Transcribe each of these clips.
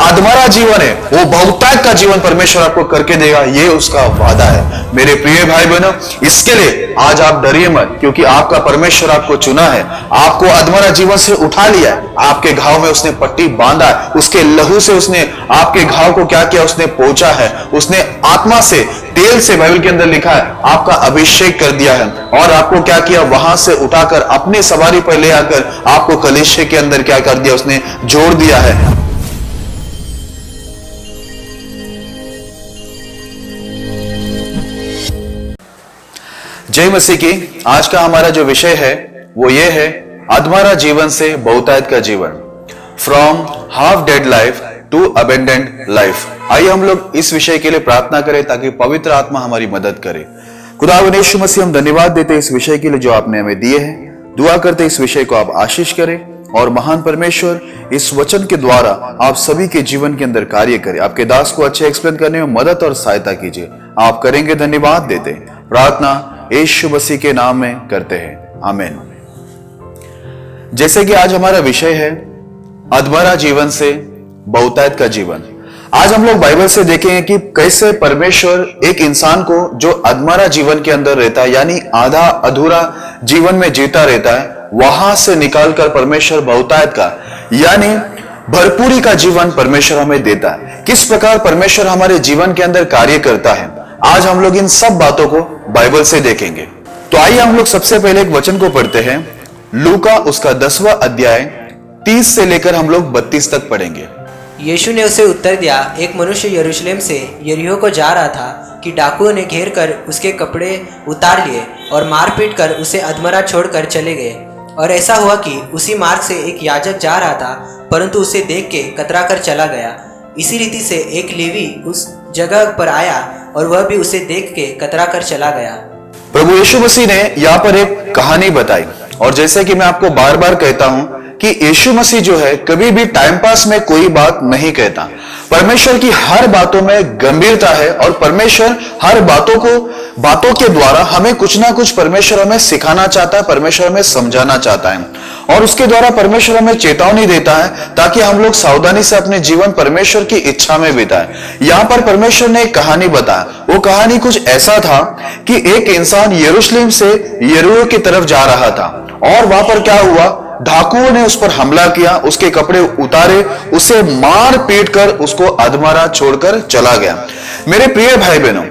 अधमरा जीवन है, वो बहुतायत का जीवन परमेश्वर आपको करके देगा, ये उसका वादा है। मेरे प्रिय भाई बहनों, इसके लिए आज आप डरिए मत, क्योंकि आपका परमेश्वर आपको चुना है, आपको अधमरा जीवन से उठा लिया है, आपके घाव में उसने पट्टी बांधा है, उसके लहू से उसने आपके घाव को क्या किया, उसने पोंछा है, उसने आत्मा से, तेल से, बाइबल के अंदर लिखा है, आपका अभिषेक कर दिया है, और आपको क्या किया, वहां से उठाकर अपने सवारी पर ले आकर आपको कलीसिया के अंदर क्या कर दिया, उसने जोड़ दिया है। जय मसीह की। आज का हमारा जो विषय है वो ये है, अधमरा जीवन से बहुतायत का जीवन, from half dead life to abundant life. आइए हम लोग इस विषय के लिए प्रार्थना करें ताकि पवित्र आत्मा हमारी मदद करे। खुदावंद यीशु मसीह, हम धन्यवाद देते हैं इस विषय के लिए जो आपने हमें दिए हैं। दुआ करते इस विषय को आप आशीष करें, और महान परमेश्वर इस वचन के द्वारा आप सभी के जीवन के अंदर कार्य करें। आपके दास को अच्छे एक्सप्लेन करने में मदद और सहायता कीजिए, आप करेंगे, धन्यवाद देते। प्रार्थना यीशु मसीह के नाम में करते हैं, आमीन। जैसे कि आज हमारा विषय है अधमरा जीवन से बहुतायत का जीवन। आज हम लोग बाइबल से देखेंगे कि कैसे परमेश्वर एक इंसान को जो अधमरा जीवन के अंदर रहता है, यानी आधा अधूरा जीवन में जीता रहता है, वहां से निकालकर परमेश्वर बहुतायत का यानी भरपूरी का जीवन परमेश्वर हमें देता है। किस प्रकार परमेश्वर हमारे जीवन के अंदर कार्य करता है, आज हम लोग इन सब बातों को बाइबल से देखेंगे। तो आइए हम लोग सबसे पहले एक वचन को पढ़ते हैं, लूका उसका 10वां अध्याय 30 से लेकर हम लोग 32 तक पढ़ेंगे। यीशु ने उसे उत्तर दिया, एक मनुष्य यरूशलेम से यरीहो को जा रहा था कि डाकुओं ने घेर कर उसके कपड़े उतार लिए और मार पीट कर उसे अधमरा छोड़कर चले गए। और ऐसा हुआ कि उसी मार्ग से एक याजक जा रहा था, परंतु उसे देख के कतरा कर चला गया। इसी रीति से एक लेवी उस जगह पर आया और वह भी उसे देख के कतरा कर चला गया। प्रभु यीशु मसीह ने यहाँ पर एक कहानी बताई, और जैसे कि मैं आपको बार बार कहता हूं कि यीशु मसीह जो है कभी भी टाइम पास में कोई बात नहीं कहता। परमेश्वर की हर बातों में गंभीरता है, और परमेश्वर हर बातों के द्वारा हमें कुछ ना कुछ परमेश्वर हमें सिखाना चाहता है, परमेश्वर हमें समझाना चाहता है, और उसके द्वारा परमेश्वर हमें चेतावनी देता है ताकि हम लोग सावधानी से अपने जीवन परमेश्वर की इच्छा में बिताएं। यहाँ पर परमेश्वर ने एक कहानी बताया। वो कहानी कुछ ऐसा था कि एक इंसान यरूशलेम से यरीहो की तरफ जा रहा था, और वहां पर क्या हुआ, डाकुओं ने उस पर हमला किया, उसके कपड़े उतारे, उसे मार पीट कर उसको अधमरा छोड़कर चला गया। मेरे प्रिय भाई बहनों,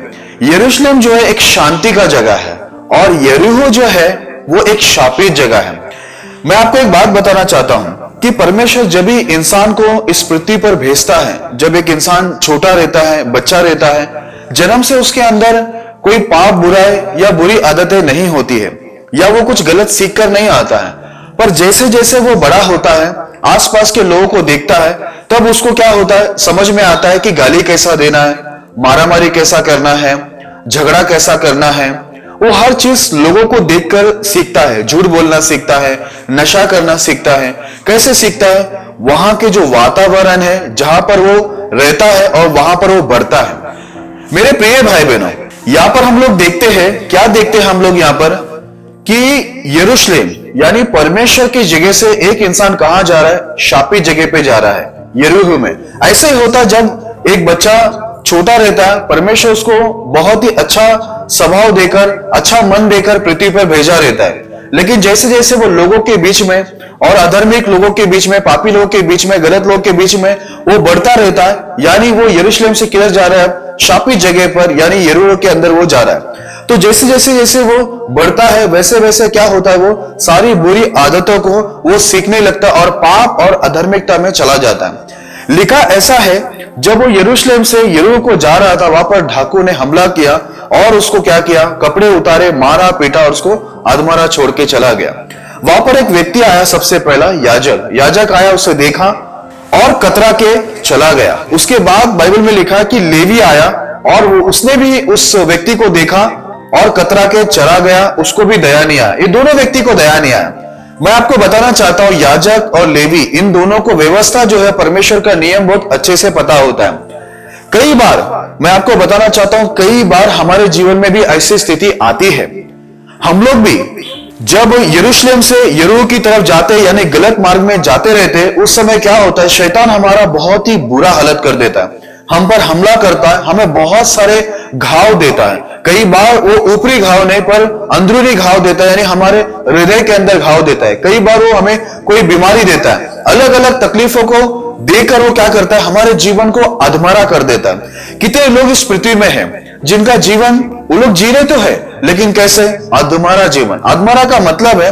यरूशलेम जो है एक शांति का जगह है, और यरीहो जो है वो एक शापित जगह है। मैं आपको एक बात बताना चाहता हूं कि परमेश्वर जब भी इंसान को इस पृथ्वी पर भेजता है, जब एक इंसान छोटा रहता है, बच्चा रहता है, जन्म से उसके अंदर कोई पाप, बुराई या बुरी आदतें नहीं होती है, या वो कुछ गलत सीख कर नहीं आता है, पर जैसे जैसे वो बड़ा होता है, आसपास के लोगों को देखता है, तब उसको क्या होता है, समझ में आता है कि गाली कैसा देना है, मारामारी कैसा करना है, झगड़ा कैसा करना है। वो हर चीज लोगों को देखकर सीखता है, झूठ बोलना सीखता है, नशा करना सीखता है। कैसे सीखता है, वहां के जो वातावरण है जहां पर वो रहता है और वहां पर वो बढ़ता है। मेरे प्रिय भाई बहनों, यहां पर हम लोग देखते हैं, क्या देखते हैं हम लोग यहाँ पर, कि यरूशलेम यानी परमेश्वर की जगह से एक इंसान कहां जा रहा है, शापित जगह पे जा रहा है, यरीहो में। ऐसे ही होता जब एक बच्चा छोटा रहता है, परमेश्वर उसको बहुत ही अच्छा स्वभाव देकर, अच्छा मन देकर पृथ्वी पर भेजा रहता है। लेकिन जैसे जैसे वो लोगों के बीच में, और अधर्मिक लोगों के बीच में, पापी लोगों के बीच में, गलत लोगों के बीच में वो बढ़ता रहता है, यानी वो यरूशलेम से किधर जा रहा है, शापित जगह पर, यानी यरीहो के अंदर वो जा रहा है। तो जैसे जैसे वो बढ़ता है, वैसे वैसे क्या होता है, वो सारी बुरी आदतों को वो सीखने लगता है और पाप और अधर्मिकता में चला जाता है। लिखा ऐसा है, जब वो यरूशलेम से यरीहो को जा रहा था, वहां पर डाकू ने हमला किया और उसको क्या किया, कपड़े उतारे, मारा पीटा और उसको अधमरा छोड़ के चला गया। वहां पर एक व्यक्ति आया, सबसे पहला याजक आया, उसे देखा और कतरा के चला गया। उसके बाद बाइबल में लिखा कि लेवी आया, और उसने भी उस व्यक्ति को देखा और कतरा के चला गया, उसको भी दया नहीं आया। ये दोनों व्यक्ति को दया नहीं आया। मैं आपको बताना चाहता हूं, याजक और लेवी, इन दोनों को व्यवस्था जो है, परमेश्वर का नियम बहुत अच्छे से पता होता है। कई बार मैं आपको बताना चाहता हूं, कई बार हमारे जीवन में भी ऐसी स्थिति आती है, हम लोग भी जब यरूशलेम से यरीहो की तरफ जाते यानी गलत मार्ग में जाते रहते, उस समय क्या होता है, शैतान हमारा बहुत ही बुरा हालत कर देता है, हम पर हमला करता है, हमें बहुत सारे घाव देता है। कई बार वो ऊपरी घाव नहीं पर अंदरूनी घाव देता है, यानी हमारे हृदय के अंदर घाव देता है। कई बार वो हमें कोई बीमारी देता है, अलग अलग तकलीफों को देकर वो क्या करता है, हमारे जीवन को अधमरा कर देता है। कितने लोग इस पृथ्वी में हैं जिनका जीवन वो लोग जी रहे तो है, लेकिन कैसे, अधमरा जीवन। अधमरा का मतलब है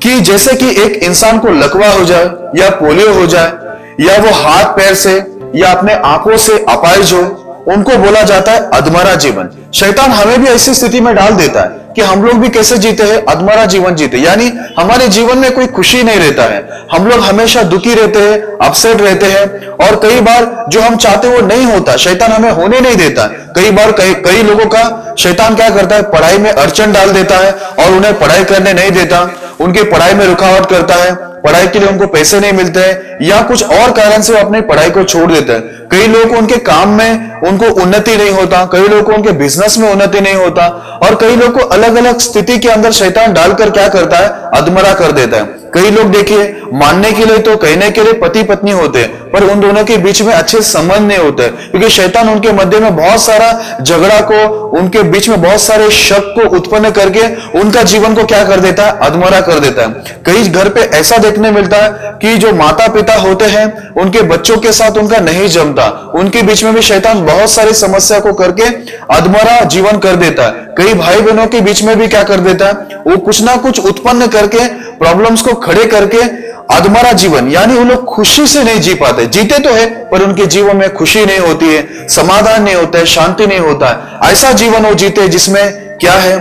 कि जैसे कि एक इंसान को लकवा हो जाए या पोलियो हो जाए या वो हाथ पैर से या अपने आंखों से अपाहिज हो, उनको बोला जाता है अधमरा जीवन। शैतान हमें भी ऐसी स्थिति में डाल देता है कि हम लोग भी कैसे जीते हैं, अधमरा जीवन जीते, यानी हमारे जीवन में कोई खुशी नहीं रहता है, हम लोग हमेशा दुखी रहते हैं, अपसेट रहते हैं, और कई बार जो हम चाहते वो नहीं होता, शैतान हमें होने नहीं देता। कई बार कई लोगों का शैतान क्या करता है, पढ़ाई में अड़चन डाल देता है और उन्हें पढ़ाई करने नहीं देता, उनकी पढ़ाई में रुकावट करता है, पढ़ाई के लिए उनको पैसे नहीं मिलते हैं या कुछ और कारण से वो अपनी पढ़ाई को छोड़ देते हैं। कई लोग उनके काम में उनको उन्नति नहीं होता, कई लोगों को उनके बिजनेस में उन्नति नहीं होता, और कई लोग को अलग अलग स्थिति के अंदर शैतान डालकर क्या करता है, अधमरा कर देता है। कई लोग देखिए मानने के लिए तो कहने के लिए पति पत्नी होते हैं, पर उन दोनों के बीच में अच्छे संबंध नहीं होते, क्योंकि शैतान उनके मध्य में बहुत सारा झगड़ा को, उनके बीच में बहुत सारे शक को उत्पन्न करके उनका जीवन को क्या कर देता है, अधमरा कर देता है। कई घर पे ऐसा देखने मिलता है कि जो माता पिता होते हैं उनके बच्चों के साथ उनका नहीं जमता, उनके बीच में भी शैतान बहुत सारी समस्या को करके अधमरा जीवन कर देता है। कई भाई बहनों के बीच में भी क्या कर देता है, वो कुछ ना कुछ उत्पन्न करके प्रॉब्लम्स को खड़े करके अधमरा जीवन, यानी वो लोग खुशी से नहीं जी पाते, जीते तो है पर उनके जीवन में खुशी नहीं होती है, समाधान नहीं होता है, शांति नहीं होता है। ऐसा जीवन वो जीते जिसमें क्या है,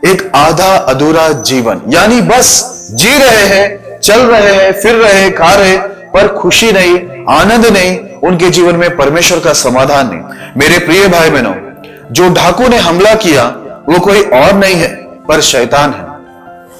एक आधा अधूरा जीवन, यानी बस जी रहे हैं, चल रहे हैं, फिर रहे हैं, खा रहे, पर खुशी नहीं, आनंद नहीं, उनके जीवन में परमेश्वर का समाधान नहीं। मेरे प्रिय भाई बहनों, जो डाकू ने हमला किया वो कोई और नहीं है पर शैतान है।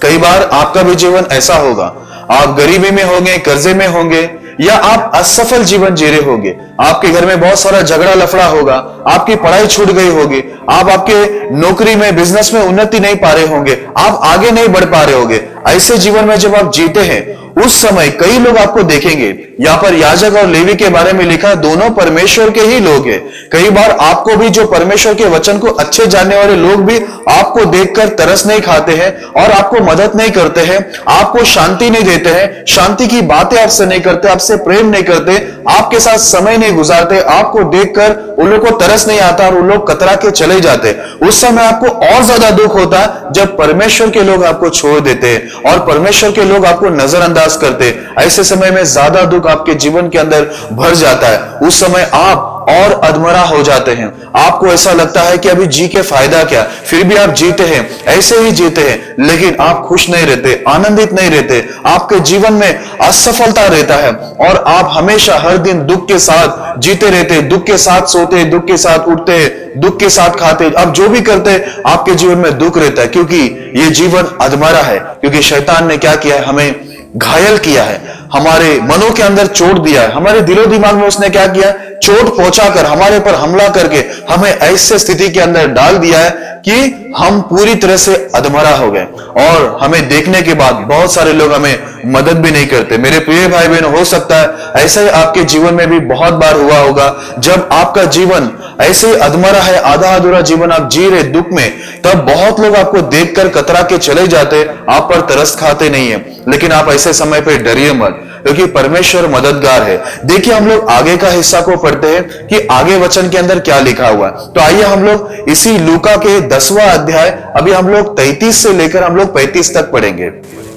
कई बार आपका भी जीवन ऐसा होगा, आप गरीबी में होंगे, कर्जे में होंगे, या आप असफल जीवन जी रहे होंगे, आपके घर में बहुत सारा झगड़ा लफड़ा होगा, आपकी पढ़ाई छूट गई होगी, आप आपके नौकरी में बिजनेस में उन्नति नहीं पा रहे होंगे, आप आगे नहीं बढ़ पा रहे होंगे। ऐसे जीवन में जब आप जीते हैं उस समय कई लोग आपको देखेंगे। यहाँ पर याजक और लेवी के बारे में लिखा, दोनों परमेश्वर के ही लोग हैं। कई बार आपको भी, जो परमेश्वर के वचन को अच्छे जानने वाले लोग भी आपको देखकर तरस नहीं खाते हैं और आपको मदद नहीं करते हैं, आपको शांति नहीं देते हैं, शांति की बातें आपसे नहीं करते, आपसे प्रेम नहीं करते, आपके साथ समय नहीं गुजारते, आपको देखकर उन लोग को तरस नहीं आता और उन लोग कतरा के चले जाते। उस समय आपको और ज्यादा दुख होता है जब परमेश्वर के लोग आपको छोड़ देते हैं और परमेश्वर के लोग आपको नजरअंदाज करते। ऐसे समय में ज्यादा दुख आपके जीवन के अंदर भर जाता है। उस समय आप और अधमरा हो जाते हैं, आपको ऐसा लगता है कि अभी जी के फायदा क्या, फिर भी आप जीते हैं, ऐसे ही जीते हैं, लेकिन आप खुश नहीं रहते, आनंदित नहीं रहते, आपके जीवन में असफलता रहता है और आप हमेशा हर दिन दुख के साथ जीते रहते, दुख के साथ सोते, दुख के साथ उठते, दुख के साथ खाते, आप जो भी करते आपके जीवन में दुख रहता है, क्योंकि ये जीवन अधमरा है। क्योंकि शैतान ने क्या किया है, हमें घायल किया है, हमारे मनों के अंदर चोट दिया है, हमारे दिलो दिमाग में उसने क्या किया, चोट पहुंचाकर हमारे पर हमला करके हमें ऐसे स्थिति के अंदर डाल दिया है कि हम पूरी तरह से अधमरा हो गए और हमें देखने के बाद बहुत सारे लोग हमें मदद भी नहीं करते। मेरे प्रिय भाई बहन, हो सकता है ऐसा ही आपके जीवन में भी बहुत बार हुआ होगा, जब आपका जीवन ऐसे ही अधमरा है, आधा अधूरा जीवन आप जी रहे दुख में, तब बहुत लोग आपको देखकर कतरा के चले जाते, आप पर तरस खाते नहीं है। लेकिन आप ऐसे समय पे डरिए मत, क्योंकि परमेश्वर मददगार है। देखिए हम लोग आगे का हिस्सा को पढ़ते हैं कि आगे वचन के अंदर क्या लिखा हुआ है। तो आइए हम लोग इसी लूका के 10वां अध्याय, अभी हम लोग 33 से लेकर हम लोग 35 तक पढ़ेंगे।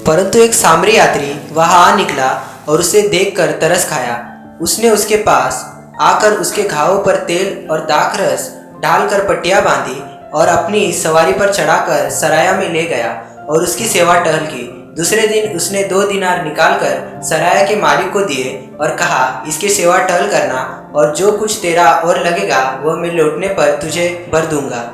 परंतु एक सामरी यात्री वहां आ निकला और उसे देखकर तरस खाया। उसने उसके पास आकर उसके घावों पर तेल और दाखरस डालकर पट्टियां बांधी और अपनी सवारी पर चढ़ाकर सराया में ले गया और उसकी सेवा टहल की। दूसरे दिन उसने 2 दिनार निकालकर सराया के मालिक को दिए और कहा, इसकी सेवा टहल करना और जो कुछ तेरा और लगेगा वह मैं लौटने पर तुझे भर दूंगा।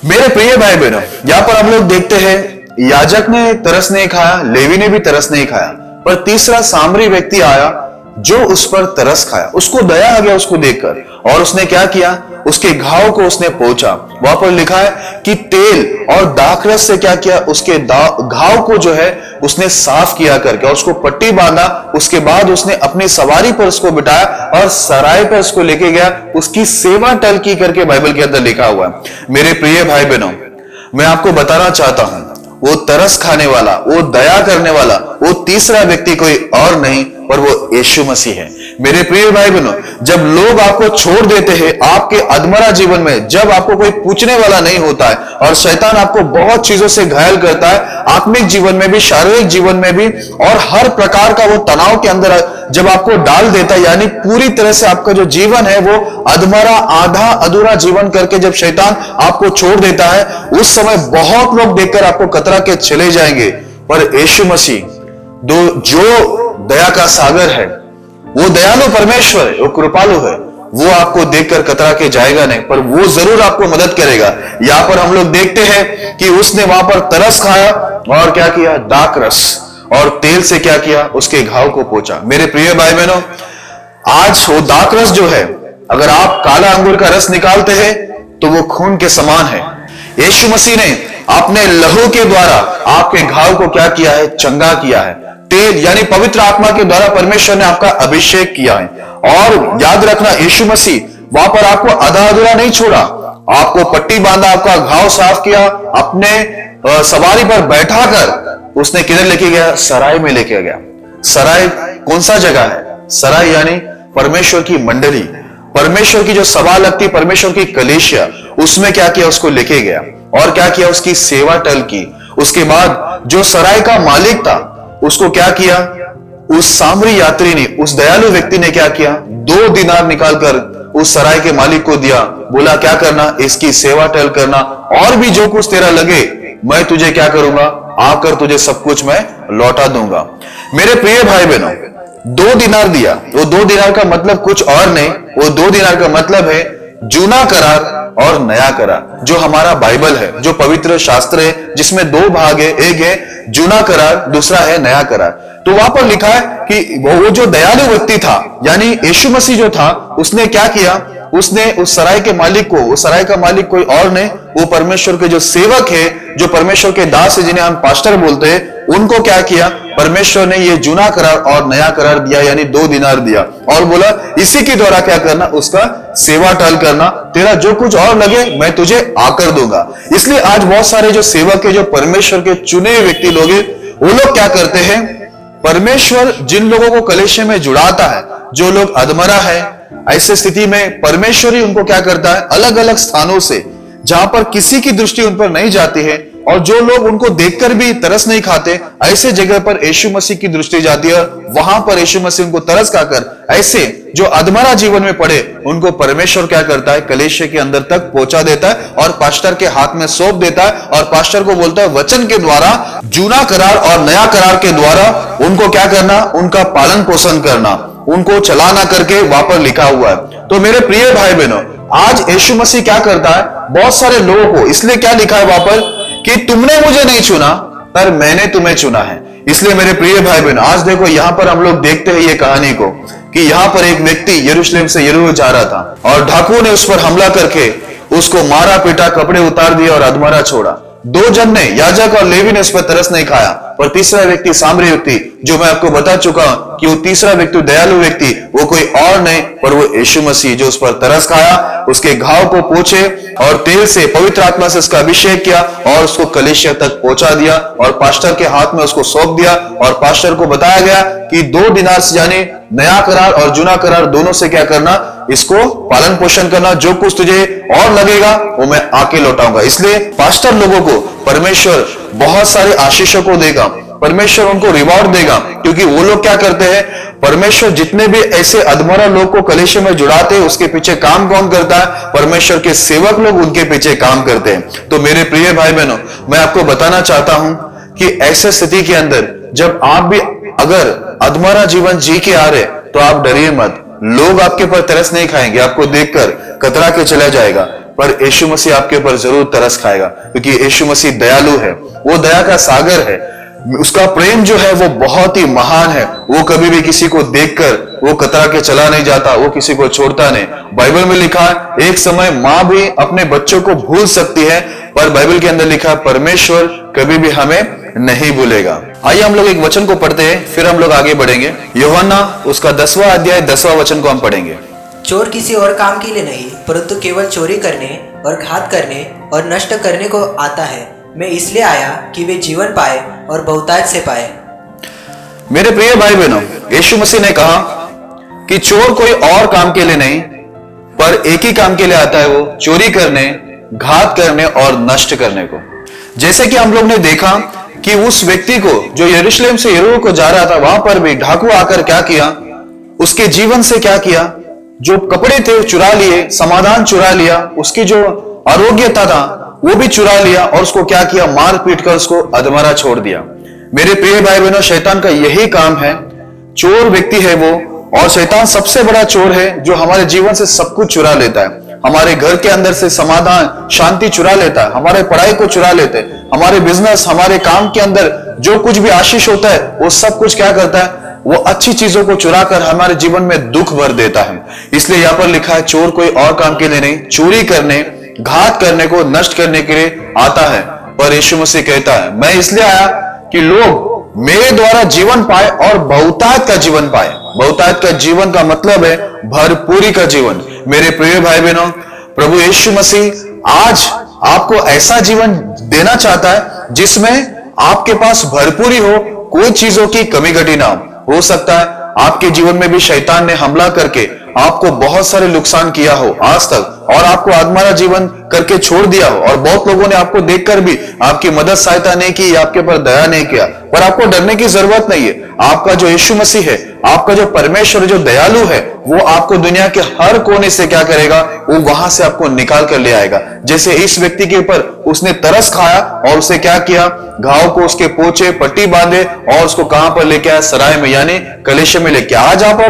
मेरे प्रिय भाई बहनों, यहाँ पर हम लोग देखते हैं याजक ने तरस नहीं खाया, लेवी ने भी तरस नहीं खाया, पर तीसरा सामरी व्यक्ति आया जो उस पर तरस खाया, उसको दया आ गया उसको देखकर, और उसने क्या किया, उसके घाव को उसने पोंछा। वहां पर लिखा है कि तेल और दाखरस से क्या किया, उसके घाव को जो है उसने साफ किया करके और उसको पट्टी बांधा। उसके बाद उसने अपनी सवारी पर उसको बिठाया और सराय पर उसको लेके गया, उसकी सेवा टल की करके बाइबल के अंदर लिखा हुआ है। मेरे प्रिय भाई बहनों, मैं आपको बताना चाहता हूं, वो तरस खाने वाला, वो दया करने वाला, वो तीसरा व्यक्ति कोई और नहीं पर वो यीशु मसीह है। मेरे प्रिय भाई बहनों, जब लोग आपको छोड़ देते हैं आपके अधमरा जीवन में, जब आपको कोई पूछने वाला नहीं होता है और शैतान आपको बहुत चीजों से घायल करता है, आत्मिक जीवन में भी, शारीरिक जीवन में भी, और हर प्रकार का वो तनाव के अंदर जब आपको डाल देता है, यानी पूरी तरह से आपका जो जीवन है वो अधमरा, आधा अधूरा जीवन करके जब शैतान आपको छोड़ देता है, उस समय बहुत लोग देखकर आपको कतरा के चले जाएंगे। पर यीशु मसीह जो दया का सागर है, वो दयालु परमेश्वर है, वो कृपालु है, वो आपको देखकर कतरा के जाएगा नहीं, पर वो जरूर आपको मदद करेगा। यहां पर हम लोग देखते हैं कि उसने वहां पर तरस खाया और क्या किया, दाखरस और तेल से क्या किया, उसके घाव को पोंछा। मेरे प्रिय भाई बहनों, आज वो दाखरस जो है, अगर आप काला अंगूर का रस निकालते हैं तो वो खून के समान है। यीशु मसीह ने अपने लहू के द्वारा आपके घाव को क्या किया है, चंगा किया है। तेल यानी पवित्र आत्मा के द्वारा परमेश्वर ने आपका अभिषेक किया है। और याद रखना, यीशु मसीह वहां पर आपको आधा अधूरा नहीं छोड़ा, आपको पट्टी बांधा, आपका घाव साफ किया, अपने सवारी पर बैठाकर उसने किधर लेके गया, सराय में लेके गया। सराय कौन सा जगह है? सराय यानी परमेश्वर की मंडली, परमेश्वर की जो सभा लगती, परमेश्वर की कलीसिया, उसमें क्या किया, उसको लेके गया और क्या किया, उसकी सेवा टल की। उसके बाद जो सराय का मालिक था उसको क्या किया, उस सामरी यात्री ने, उस दयालु व्यक्ति ने क्या किया, 2 दिनार निकालकर उस सराय के मालिक को दिया। बोला क्या करना, इसकी सेवा टहल करना, और भी जो कुछ तेरा लगे मैं तुझे क्या करूंगा, आकर तुझे सब कुछ मैं लौटा दूंगा। मेरे प्रिय भाई बहनों, 2 दिनार दिया। वो 2 दिनार का मतलब कुछ और नहीं, वो 2 दिनार का मतलब है जूना करार और नया करार, जो हमारा बाइबल है, जो पवित्र शास्त्र है, जिसमें 2 भाग है, एक है जूना करार, दूसरा है नया करार। तो वहां पर लिखा है कि वो जो दयालु व्यक्ति था, यानी यीशु मसीह जो था, उसने क्या किया, उसने उस सराय के मालिक को, वो सराय का मालिक कोई और नहीं, वो परमेश्वर के जो सेवक है, जो परमेश्वर के दास है, जिन्हें हम पास्टर बोलते हैं, उनको क्या किया, परमेश्वर ने ये जूना करार और नया करार दिया, यानी 2 दिनार दिया और बोला इसी के द्वारा क्या करना, उसका सेवा टहल करना, तेरा जो कुछ और लगे मैं तुझे आकर दूंगा। इसलिए आज बहुत सारे जो सेवक है, जो परमेश्वर के चुने व्यक्ति लोग हैं, वो लोग क्या करते हैं, परमेश्वर जिन लोगों को कलीसिया में जुड़ाता है, जो लोग अधमरा है, ऐसे स्थिति में परमेश्वर ही उनको क्या करता है, अलग अलग स्थानों से, जहां पर किसी की दृष्टि उन पर नहीं जाती है और जो लोग उनको देखकर भी तरस नहीं खाते, ऐसे जगह पर यीशु मसीह की दृष्टि जाती है। वहां पर यीशु मसीह उनको तरस खाकर ऐसे जो अधमरा जीवन में पड़े, उनको परमेश्वर क्या करता है, कलीसिया के अंदर तक पहुंचा देता है और पास्टर के हाथ में सौंप देता है और पास्टर को बोलता है वचन के द्वारा, जूना करार और नया करार के द्वारा उनको क्या करना, उनका पालन पोषण करना, उनको चलाना करके वहां पर लिखा हुआ है। तो मेरे प्रिय भाई बहनों, आज यीशु मसीह क्या करता है, बहुत सारे लोगों को, इसलिए क्या लिखा है वहां पर कि तुमने मुझे नहीं चुना पर मैंने तुम्हें चुना है। इसलिए मेरे प्रिय भाई बहन, आज देखो यहां पर हम लोग देखते हैं ये कहानी को कि यहां पर एक व्यक्ति यरूशलेम से यरीहो जा रहा था और डाकुओं ने उस पर हमला करके उसको मारा पीटा, कपड़े उतार दिए और अधमरा छोड़ा। 2 जन ने, याजक और लेवी ने उस पर तरस नहीं खाया, पर तीसरा व्यक्ति, सामरी व्यक्ति, जो मैं आपको बता चुका हूं कि वो तीसरा व्यक्ति, दयालु व्यक्ति, वो कोई और नहीं पर वो यीशु मसीह, जो उस पर तरस खाया, उसके घाव को पोंछे और तेल से, पवित्र आत्मा से उसका अभिषेक किया और उसको कलीसिया तक पहुंचा दिया और पास्टर के हाथ में उसको सौंप दिया और पास्टर को बताया गया कि 2 दिनार से, यानी नया करार और जूना करार दोनों से क्या करना, इसको पालन पोषण करना, जो कुछ तुझे और लगेगा वो मैं आके लौटाऊंगा। इसलिए पास्टर लोगों को परमेश्वर बहुत सारे आशीषों को देगा, परमेश्वर उनको रिवॉर्ड देगा, क्योंकि वो लोग क्या करते हैं, परमेश्वर जितने भी ऐसे अधमरा लोग को कलीसिया में जुड़ाते हैं, उसके पीछे काम कौन करता है, परमेश्वर के सेवक लोग उनके पीछे काम करते हैं। तो मेरे प्रिय भाई बहनों, मैं आपको बताना चाहता हूं कि ऐसे स्थिति के अंदर जब आप भी अगर अधमरा जीवन जी के आ रहे, तो आप डरिए मत, लोग आपके पर तरस नहीं खाएंगे, आपको देखकर कतरा के चला जाएगा, पर यीशु मसीह आपके ऊपर जरूर तरस खाएगा, क्योंकि यीशु मसीह दयालु है, वो दया का सागर है। उसका प्रेम जो है वो बहुत ही महान है। वो कभी भी किसी को देखकर वो कतरा के चला नहीं जाता, वो किसी को छोड़ता नहीं। बाइबल में लिखा है एक समय मां भी अपने बच्चों को भूल सकती है, पर बाइबल के अंदर लिखा है परमेश्वर कभी भी हमें नहीं भूलेगा। आइए हम लोग एक वचन को पढ़ते हैं, फिर हम लोग आगे बढ़ेंगे। यूहन्ना उसका 10वां अध्याय 10वां वचन को हम पढ़ेंगे। चोर किसी और काम के लिए नहीं, परंतु केवल चोरी करने और घात करने और नष्ट करने को आता है। मैं इसलिए आया कि वे जीवन पाए और बहुतायत से पाए। मेरे प्रिय भाई बहनों, यीशु मसीह ने कहा कि चोर कोई और काम के लिए नहीं, पर एक ही काम के लिए आता है, वो चोरी करने, घात करने और नष्ट करने को। जैसे कि हम लोग ने देखा कि उस व्यक्ति को जो यरूशलेम से यरीहो को जा रहा था, वहां पर भी डाकू आकर क्या किया, उसके जीवन से क्या किया, जो कपड़े थे चुरा लिए, समाधान चुरा लिया, उसकी जो आरोग्यता था वो भी चुरा लिया और उसको क्या किया, मार पीट कर उसको अधमरा छोड़ दिया। मेरे प्रिय भाई बहनों, शैतान का यही काम है। चोर व्यक्ति है वो, और शैतान सबसे बड़ा चोर है जो हमारे जीवन से सब कुछ चुरा लेता है। हमारे घर के अंदर से समाधान, शांति चुरा लेता है, हमारे पढ़ाई को चुरा लेते हैं, हमारे बिजनेस, हमारे काम के अंदर जो कुछ भी आशीष होता है वो सब कुछ क्या करता है, वो अच्छी चीजों को चुरा कर हमारे जीवन में दुख भर देता है। इसलिए यहाँ पर लिखा है चोर कोई और काम के लिए नहीं, चोरी करने, घात करने को, नष्ट करने के लिए आता है। पर यीशु मसीह कहता है मैं इसलिए आया कि लोग मेरे द्वारा जीवन पाए और बहुतायत का जीवन पाए। बहुतायत का जीवन का मतलब है भरपूरी का जीवन। मेरे प्रिय भाई बहनों, प्रभु यीशु मसीह आज आपको ऐसा जीवन देना चाहता है जिसमें आपके पास भरपूरी हो, कोई चीजों की कमी घटी ना हो सकता है आपके जीवन में भी शैतान ने हमला करके आपको बहुत सारे नुकसान किया हो आज तक, और आपको आत्मारा जीवन करके छोड़ दिया हो, और बहुत लोगों ने आपको देखकर भी आपकी मदद सहायता नहीं की, आपके पर दया नहीं किया। पर आपको डरने की जरूरत नहीं है। आपका जो यीशु मसीह है, आपका जो परमेश्वर जो दयालु है, वो आपको दुनिया के हर कोने से क्या करेगा, वो वहां से आपको निकाल कर ले आएगा। जैसे इस व्यक्ति के ऊपर उसने तरस खाया और उसे क्या किया, घाव को उसके पोछे, पट्टी बांधे और उसको कहां पर लेके आया, सराय में यानी कलेशे में लेके। आज आप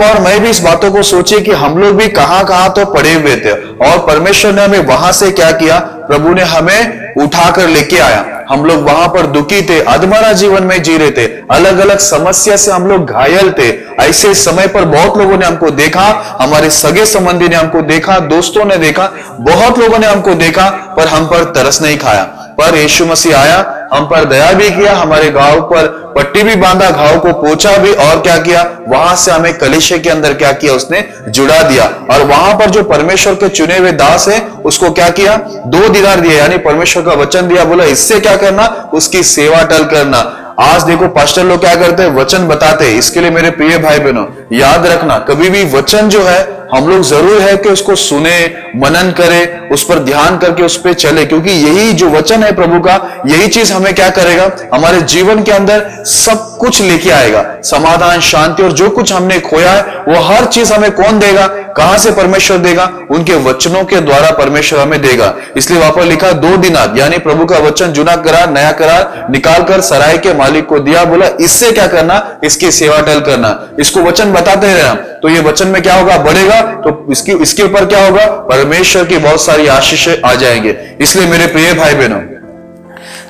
और मैं भी इस बातों को सोचे कि हम लोग भी कहां कहां तो पड़े हुए थे, और परमेश्वर ने हमें वहां से क्या किया, प्रभु ने हमें उठाकर लेके आया। हम लोग वहां पर दुखी थे, अधमरा जीवन में जी रहे थे, अलग अलग समस्या से हम लोग घायल थे। ऐसे समय पर बहुत लोगों ने हमको देखा, हमारे सगे संबंधी ने हमको देखा, दोस्तों ने देखा, बहुत लोगों ने हमको देखा, पर हम पर तरस नहीं खाया। पर यीशु मसीह आया, हम पर दया भी किया, हमारे घाव पर पट्टी भी बांधा, घाव को पोंछा भी, और क्या किया, वहां से हमें कलीसिया के अंदर क्या किया, उसने जुड़ा दिया। और वहां पर जो परमेश्वर के चुने हुए दास है, उसको क्या किया, 2 दीनार दिया, यानी परमेश्वर का वचन दिया, बोला इससे क्या करना, उसकी सेवा टल करना। आज देखो पास्टर लोग क्या करते हैं, वचन बताते हैं। इसके लिए मेरे प्रिय भाई बहनों, याद रखना, कभी भी वचन जो है हम लोग जरूर है कि उसको सुने, मनन करें, उस पर ध्यान करके उस पर चले, क्योंकि यही जो वचन है प्रभु का, यही चीज हमें क्या करेगा, हमारे जीवन के अंदर सब कुछ लेके आएगा, समाधान, शांति, और जो कुछ हमने खोया है वो हर चीज हमें कौन देगा, कहां से परमेश्वर देगा, उनके वचनों के द्वारा परमेश्वर हमें देगा। इसलिए वहां पर लिखा 2 दिनार, यानी प्रभु का वचन, जुना करार, नया करार निकाल कर सराय के मालिक को दिया, बोला इससे क्या करना, इसकी सेवा टल करना, इसको वचन बताते रहना। तो ये वचन में क्या होगा, बढ़ेगा, तो इसके ऊपर क्या होगा, परमेश्वर की बहुत सारी आशीषें आ जाएंगे। इसलिए मेरे प्रिय भाई बहनों,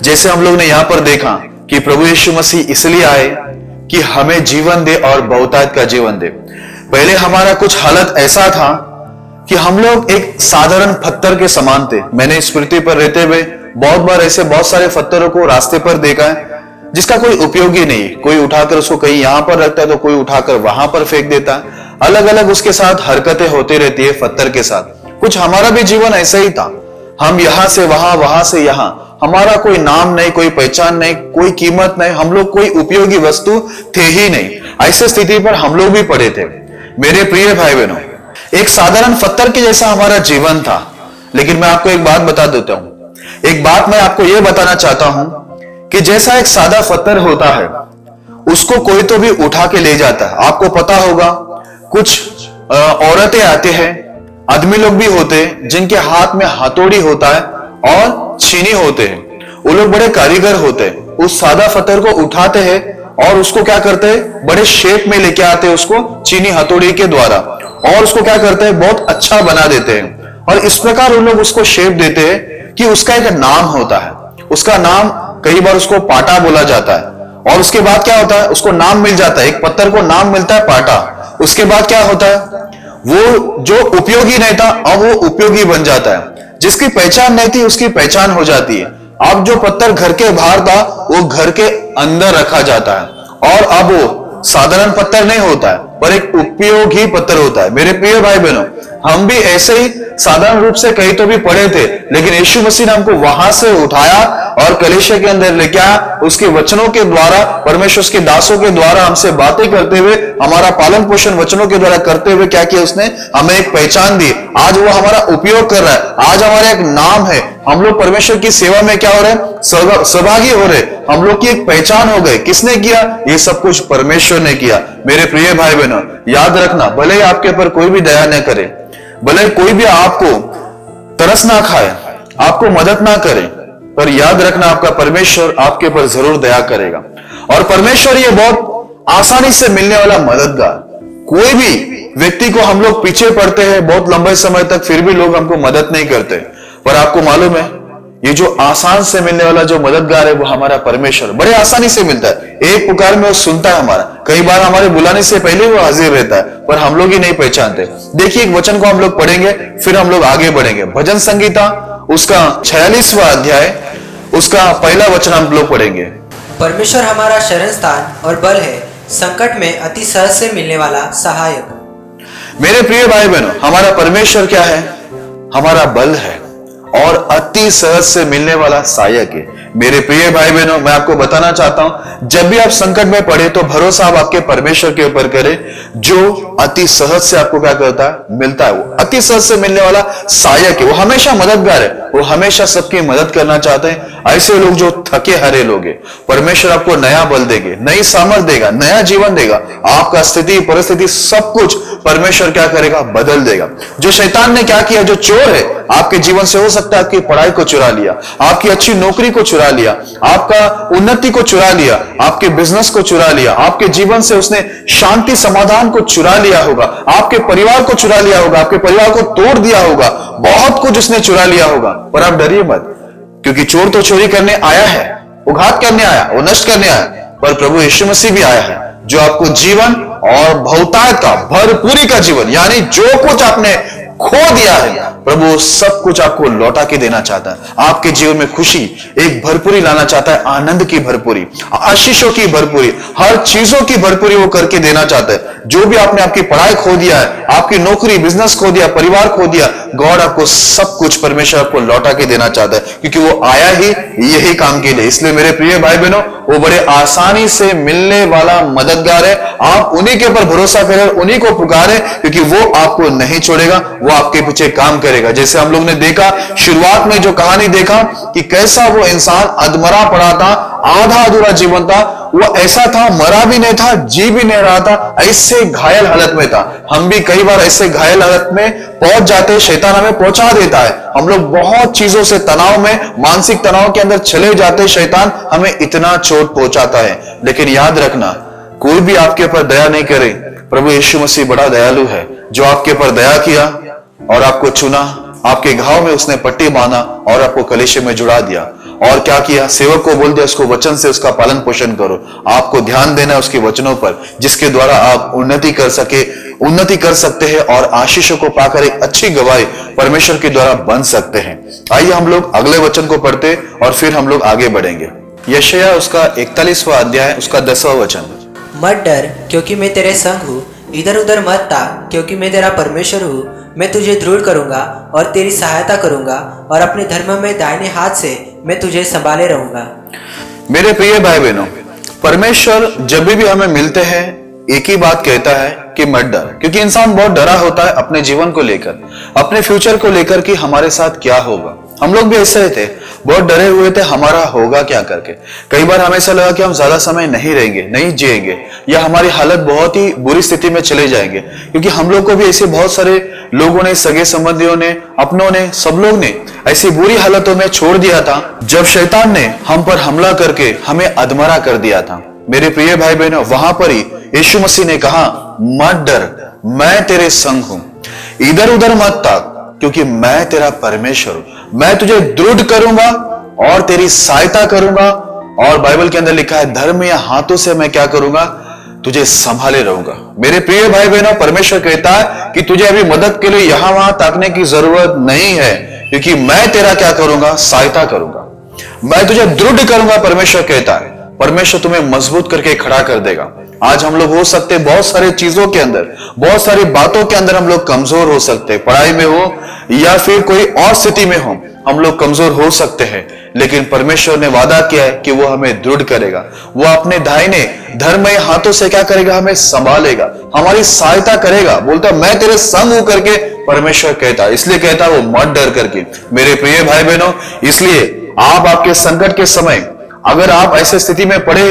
जैसे हम लोग ने यहां पर देखा कि प्रभु यीशु मसीह इसलिए आए कि हमें जीवन दे और बहुतायत का जीवन दे। पहले हमारा कुछ हालत ऐसा था कि हम लोग एक साधारण पत्थर के समान थे। मैंने इस पृथ्वी पर रहते हुए बहुत बार ऐसे बहुत सारे पत्थरों को रास्ते पर देखा है जिसका कोई उपयोग ही नहीं। कोई उठाकर उसको कहीं यहां पर रखता है तो कोई उठाकर वहां पर फेंक देता है। अलग अलग उसके साथ हरकतें होती रहती है पत्थर के साथ। कुछ हमारा भी जीवन ऐसा ही था। हम यहां से वहां, वहां से यहां, हमारा कोई नाम नहीं, कोई पहचान नहीं, कोई कीमत नहीं, हम लोग कोई उपयोगी वस्तु थे ही नहीं। ऐसे स्थिति पर हम लोग भी पड़े थे। मेरे प्रिय भाई बहनों, एक साधारण पत्थर के जैसा हमारा जीवन था। लेकिन मैं आपको एक बात बता देता हूं, एक बात मैं आपको यह बताना चाहता हूं कि जैसा एक सादा पत्थर होता है उसको कोई तो भी उठा के ले जाता है। आपको पता होगा कुछ औरतें आते हैं, आदमी लोग भी होते हैं जिनके हाथ में हथौड़ी होता है और छीनी होते हैं। वो लोग बड़े कारीगर होते हैं। उस सादा पत्थर को उठाते हैं और उसको क्या करते हैं, बड़े शेप में लेके आते हैं उसको चीनी हथौड़ी के द्वारा, और उसको क्या करते हैं, बहुत अच्छा बना देते हैं। और इस प्रकार उन लोग उसको शेप देते हैं कि उसका एक नाम होता है। उसका नाम कई बार उसको पाटा बोला जाता है। और उसके बाद क्या होता है, उसको नाम मिल जाता है, एक पत्थर को नाम मिलता है पाटा। उसके बाद क्या होता है, वो जो उपयोगी नहीं था अब वो उपयोगी बन जाता है। जिसकी पहचान नहीं थी उसकी पहचान हो जाती है। अब जो पत्थर घर के बाहर था वो घर के अंदर रखा जाता है और अब वो साधारण पत्थर नहीं होता है पर एक उपयोगी पत्थर होता है। मेरे प्रिय भाई बहनों, हम भी ऐसे ही साधारण रूप से कहीं तो भी पढ़े थे, लेकिन यीशु मसीह ने हमको वहां से उठाया और कलीसिया के अंदर लेके आया। उसके वचनों के द्वारा, परमेश्वर के दासों के द्वारा हमसे बातें करते हुए, हमारा पालन पोषण वचनों के द्वारा करते हुए क्या किया, उसने हमें एक पहचान दी। आज वो हमारा उपयोग कर रहा है, आज हमारा एक नाम है। हम लोग परमेश्वर की सेवा में क्या हो रहे हैं, सहभागी हो रहे। हम लोग की एक पहचान हो गई। किसने किया? ये सब कुछ परमेश्वर ने किया। मेरे प्रिय भाई बहनों, याद रखना, भले ही आपके ऊपर कोई भी दया न करे, भले कोई भी आपको तरस ना खाए, आपको मदद ना करे, पर याद रखना आपका परमेश्वर आपके ऊपर जरूर दया करेगा। और परमेश्वर ये बहुत आसानी से मिलने वाला मददगार। कोई भी व्यक्ति को हम लोग पीछे पड़ते हैं बहुत लंबे समय तक, फिर भी लोग हमको मदद नहीं करते, पर आपको मालूम है ये जो आसान से मिलने वाला जो मददगार है वो हमारा परमेश्वर बड़े आसानी से मिलता है। एक पुकार में वो सुनता है हमारा, कई बार हमारे बुलाने से पहले वो हाजिर रहता है, पर हम लोग ही नहीं पहचानते। देखिए एक वचन को हम लोग पढ़ेंगे, फिर हम लोग आगे बढ़ेंगे। भजन संगीता उसका 46वां अध्याय, उसका पहला वचन हम लोग पढ़ेंगे। परमेश्वर हमारा शरण स्थान और बल है, संकट में अति सहज से मिलने वाला सहायक। मेरे प्रिय भाई बहनों, हमारा परमेश्वर क्या है? हमारा बल है और अति सहज से मिलने वाला सहायक है। मेरे प्रिय भाई बहनों, मैं आपको बताना चाहता हूं, जब भी आप संकट में पड़े तो भरोसा आप आपके परमेश्वर के ऊपर करें, जो अति सहज से आपको क्या करता है, मिलता है। वो अति सहज से मिलने वाला सहायक है, वो हमेशा मददगार है, वो हमेशा सबकी मदद करना चाहते हैं। ऐसे लोग जो थके हारे लोग हैं, परमेश्वर आपको नया बल देंगे, नई सामर्थ देगा, नया जीवन देगा। आपका स्थिति परिस्थिति सब कुछ परमेश्वर क्या करेगा, बदल देगा। जो शैतान ने क्या किया, जो चोर है आपके जीवन से, हो सकता है आपकी पढ़ाई को चुरा लिया, आपकी अच्छी नौकरी को चुरा लिया, आपका उन्नति को चुरा लिया, आपके बिजनेस को चुरा लिया, आपके जीवन से उसने शांति समाधान को चुरा लिया होगा, आपके परिवार को चुरा लिया होगा, आपके परिवार को तोड़ दिया होगा, बहुत कुछ उसने चुरा लिया होगा। पर आप डरिए मत, क्योंकि चोर तो चोरी करने आया है, वो घात करने आया, वो नष्ट करने आया, पर प्रभु यीशु मसीह भी आया है जो आपको जीवन और बहुतायत का, भरपूरी का जीवन, यानी जो कुछ आपने खो दिया है, प्रभु सब कुछ आपको लौटा के देना चाहता है। आपके जीवन में खुशी, एक भरपूरी लाना चाहता है, आनंद की भरपूरी, आशीषों की भरपूरी, हर चीजों की भरपूरी वो करके देना चाहता है। जो भी आपने आपकी पढ़ाई खो दिया है, आपकी नौकरी बिजनेस खो दिया, परिवार खो दिया, गॉड आपको सब कुछ, परमेश्वर आपको लौटा के देना चाहता है, क्योंकि वो आया ही यही काम के लिए। इसलिए मेरे प्रिय भाई बहनों, वो बड़े आसानी से मिलने वाला मददगार है। आप उन्हीं के ऊपर भरोसा करें, उन्हीं को पुकारें, क्योंकि वो आपको नहीं छोड़ेगा, वो आपके पीछे काम करेगा। जैसे हम लोग ने देखा शुरुआत में जो कहानी देखा कि कैसा वो इंसान अधमरा पड़ा था, आधा अधूरा जीवन था, वो ऐसा था, मरा भी नहीं था, जी भी नहीं रहा था, ऐसे घायल हालत में था। हम भी कई बार ऐसे घायल हालत में पहुंच जाते, शैतान हमें पहुंचा देता है। हम लोग बहुत चीजों से तनाव में, मानसिक तनाव के अंदर चले जाते, शैतान हमें इतना चोट पहुंचाता है। लेकिन याद रखना, कोई भी आपके ऊपर दया नहीं करे, प्रभु यीशु मसीह बड़ा दयालु है, जो आपके ऊपर दया किया और आपको चुना, आपके घाव में उसने पट्टी बांधा और आपको कलीसिया में जुड़ा दिया। और क्या किया, सेवक को बोल दिया, उसको वचन से उसका पालन पोषण करो। आपको ध्यान देना है उसके वचनों पर, जिसके द्वारा आप उन्नति कर सकते हैं और आशीषों को पाकर एक अच्छी गवाही परमेश्वर के द्वारा बन सकते हैं। आइए हम लोग अगले वचन को पढ़ते और फिर हम लोग आगे बढ़ेंगे। यशायाह उसका 41वां अध्याय, उसका 10वां वचन। मत डर, क्योंकि मैं तेरे संग हूँ, इधर उधर मत ताक, क्योंकि मैं तेरा परमेश्वर हूँ। मैं तुझे दृढ़ करूंगा और तेरी सहायता करूंगा, और अपने धर्म में दाहिने हाथ से मैं तुझे संभाले रहूंगा। मेरे प्रिय भाई बहनों, परमेश्वर जब भी हमें मिलते हैं एक ही बात कहता है कि मत डर, क्योंकि इंसान बहुत डरा होता है अपने जीवन को लेकर, अपने फ्यूचर को लेकर कि हमारे साथ क्या होगा। हम लोग भी ऐसे थे, बहुत डरे हुए थे, हमारा होगा क्या करके। कई बार हमें ऐसा लगा कि हम ज्यादा समय नहीं रहेंगे, नहीं जिएंगे, या हमारी हालत बहुत ही बुरी स्थिति में चले जाएंगे, क्योंकि हम लोग को भी ऐसे बहुत सारे लोगों ने, सगे संबंधियों ने, अपनों ने, सब लोग ने ऐसी बुरी हालतों में छोड़ दिया था, जब शैतान ने हम पर हमला करके हमें अधमरा कर दिया था। मेरे प्रिय भाई बहनों, वहां पर ही यीशु मसीह ने कहा, मत डर, मैं तेरे संग हूं, इधर उधर मत ताक, क्योंकि मैं तेरा परमेश्वर हूं। मैं तुझे दृढ़ करूंगा और तेरी सहायता करूंगा और बाइबल के अंदर लिखा है धर्म या हाथों से मैं क्या करूंगा, तुझे संभाले रहूंगा। मेरे प्रिय भाई बहनों, परमेश्वर कहता है कि तुझे अभी मदद के लिए यहां वहां ताकने की जरूरत नहीं है, क्योंकि मैं तेरा क्या करूंगा, सहायता करूंगा, मैं तुझे दृढ़ करूंगा। परमेश्वर कहता है, परमेश्वर तुम्हें मजबूत करके खड़ा कर देगा। आज हम लोग हो सकते बहुत सारी चीजों के अंदर, बहुत सारी बातों के अंदर हम लोग कमजोर हो सकते हैं, पढ़ाई में हो या फिर कोई और स्थिति में हो, हम लोग कमजोर हो सकते हैं, लेकिन परमेश्वर ने वादा किया है कि वो हमें दृढ़ करेगा। वो अपने दाहिने धर्ममय हाथों से क्या करेगा, हमें संभालेगा, हमारी सहायता करेगा। बोलता मैं तेरे संग हूं करके परमेश्वर कहता, इसलिए कहता वो मत डर करके। मेरे प्रिय भाई बहनों, इसलिए आप आपके संकट के समय अगर आप ऐसे स्थिति में पड़े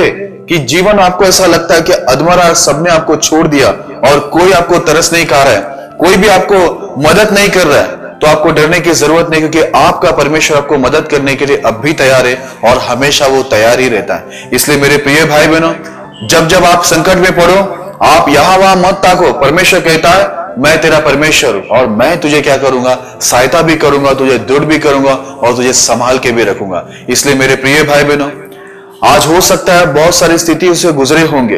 कि जीवन आपको ऐसा लगता है कि अधमरा, सबने आपको छोड़ दिया और कोई आपको तरस नहीं खा रहा है, कोई भी आपको मदद नहीं कर रहा है, तो आपको डरने की जरूरत नहीं, क्योंकि आपका परमेश्वर आपको मदद करने के लिए अब भी तैयार है और हमेशा वो तैयार ही रहता है। इसलिए मेरे प्रिय भाई बहनों, जब जब आप संकट में पड़ो, आप यहां वहां मत ताको। परमेश्वर कहता है मैं तेरा परमेश्वर हूं और मैं तुझे क्या करूंगा, सहायता भी करूंगा, तुझे दृढ़ भी करूंगा और तुझे संभाल के भी रखूंगा। इसलिए मेरे प्रिय भाई बहनों, आज हो सकता है बहुत सारी स्थितियों से गुजरे होंगे,